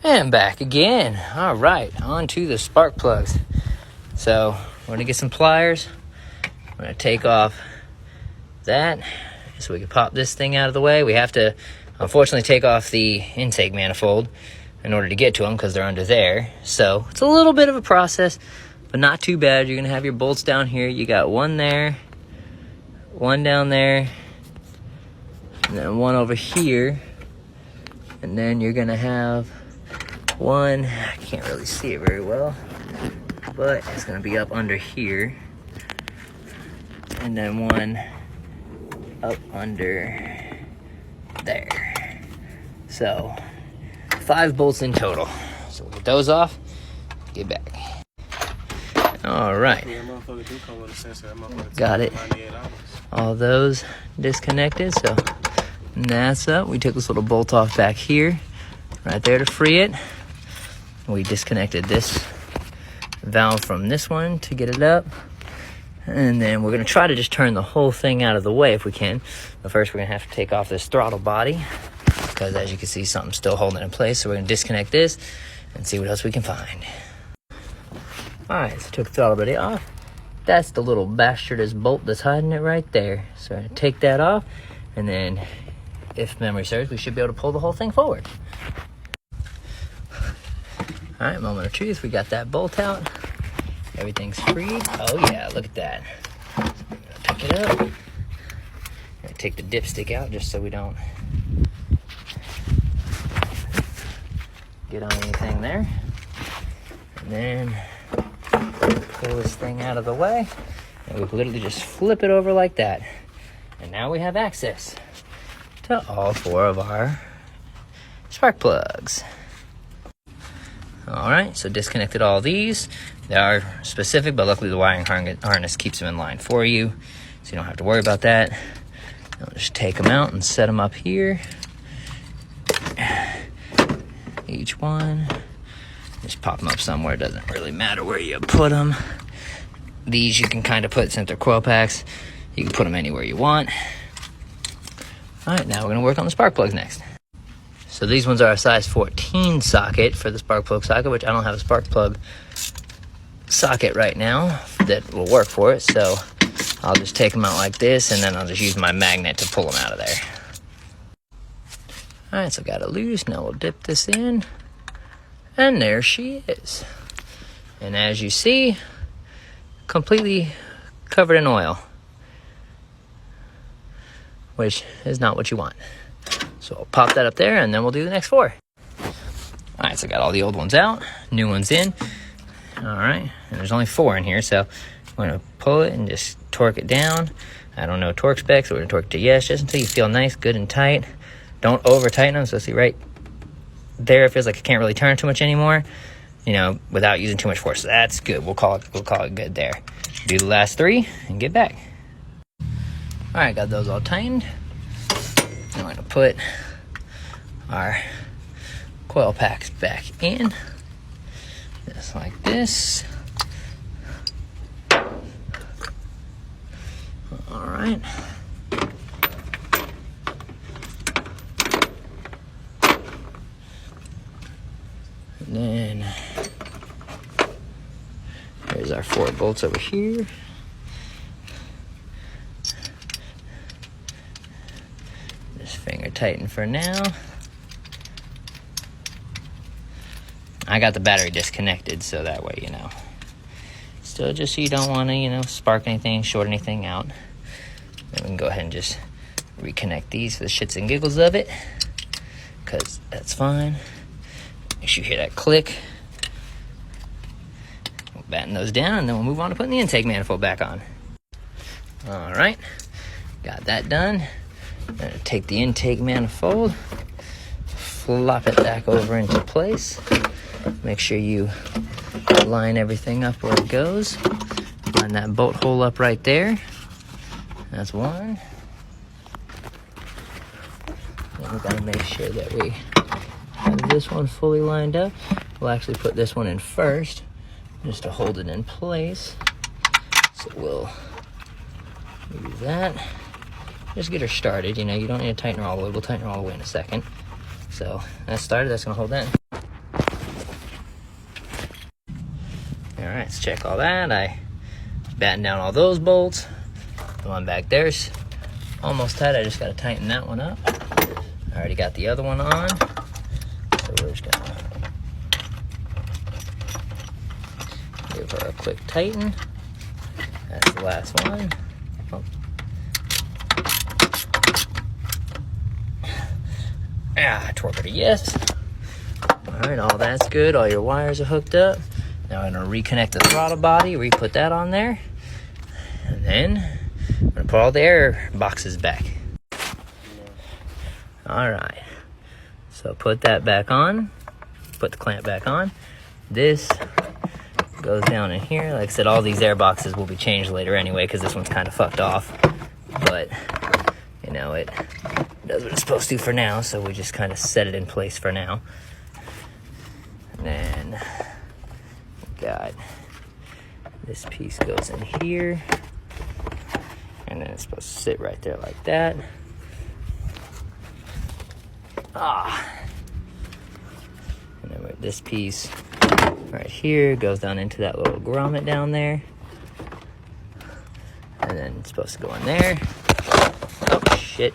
And back again. All right, on to the spark plugs. So we're gonna get some pliers. We're gonna take off that so we can pop this thing out of the way. We have to unfortunately take off the intake manifold in order to get to them because they're under there. So it's a little bit of a process, but not too bad. You're gonna have your bolts down here. You got one there, one down there, and then one over here. And then you're gonna have one, I can't really see it very well, but it's gonna be up under here. And then one up under there. So 5 bolts in total. So we'll get those off, get back. All right. Got it. All those disconnected, so that's up. We took this little bolt off back here, right there to free it. We disconnected this valve from this one to get it up. And then we're gonna try to just turn the whole thing out of the way if we can. But first we're gonna have to take off this throttle body because as you can see, something's still holding it in place. So we're gonna disconnect this and see what else we can find. All right, so took the throttle body off. That's the little bastardous bolt that's hiding it right there. So I'm gonna take that off, and then if memory serves, we should be able to pull the whole thing forward. All right, moment of truth. We got that bolt out. Everything's free. Oh yeah, look at that. Pick it up. Take the dipstick out just so we don't get on anything there. And then pull this thing out of the way. And we literally just flip it over like that. And now we have access to all 4 of our spark plugs. All right, so disconnected all these. They are specific, but luckily the wiring harness keeps them in line for you, so you don't have to worry about that. I'll just take them out and set them up here. Each one. Just pop them up somewhere. It doesn't really matter where you put them. These you can kind of put, since they're coil packs, you can put them anywhere you want. All right, now we're gonna work on the spark plugs next. So these ones are a size 14 socket for the spark plug socket, which I don't have a spark plug socket right now that will work for it. So I'll just take them out like this, and then I'll just use my magnet to pull them out of there. All right, so got it loose. Now we'll dip this in, and there she is. And as you see, completely covered in oil, which is not what you want. So I'll pop that up there, and then we'll do the next 4. All right, so I got all the old ones out, new ones in. All right, and there's only 4 in here, so I'm gonna pull it and just torque it down. I don't know torque specs, so we're gonna torque it to yes, just until you feel nice, good, and tight. Don't over tighten them, so see right there, it feels like it can't really turn too much anymore, you know, without using too much force. So that's good, we'll call it good there. Do the last 3 and get back. All right, got those all tightened. I'm going to put our coil packs back in, just like this. All right. And then here's our 4 bolts over here. Finger tighten for now. I got the battery disconnected, so that way, you know. Still, just so you don't want to, you know, spark anything, short anything out. Then we can go ahead and just reconnect these for the shits and giggles of it, because that's fine. Make sure you hear that click. We'll batten those down, and then we'll move on to putting the intake manifold back on. All right, got that done. I'm going to take the intake manifold, flop it back over into place. Make sure you line everything up where it goes. Line that bolt hole up right there. That's one. And we've got to make sure that we have this one fully lined up. We'll actually put this one in first, just to hold it in place. So we'll use that. Just get her started, you know, you don't need to tighten her all the way. We'll tighten her all the way in a second. So that's started, that's gonna hold that. All right, let's check all that. I batten down all those bolts. The one back there's almost tight. I just got to tighten that one up. I already got the other one on. So we're just gonna give her a quick tighten. That's the last one. Oh. I torque it a yes. All right, all that's good. All your wires are hooked up. Now I'm gonna reconnect the throttle body, re-put that on there. And then I'm gonna put all the air boxes back. All right, so put that back on, put the clamp back on. This goes down in here. Like I said, all these air boxes will be changed later anyway, because this one's kind of fucked off. But, you know, it does what it's supposed to for now, so we just kind of set it in place for now. And then we got this piece goes in here, and then it's supposed to sit right there like that. And then this piece right here goes down into that little grommet down there, and then it's supposed to go in there. Oh shit.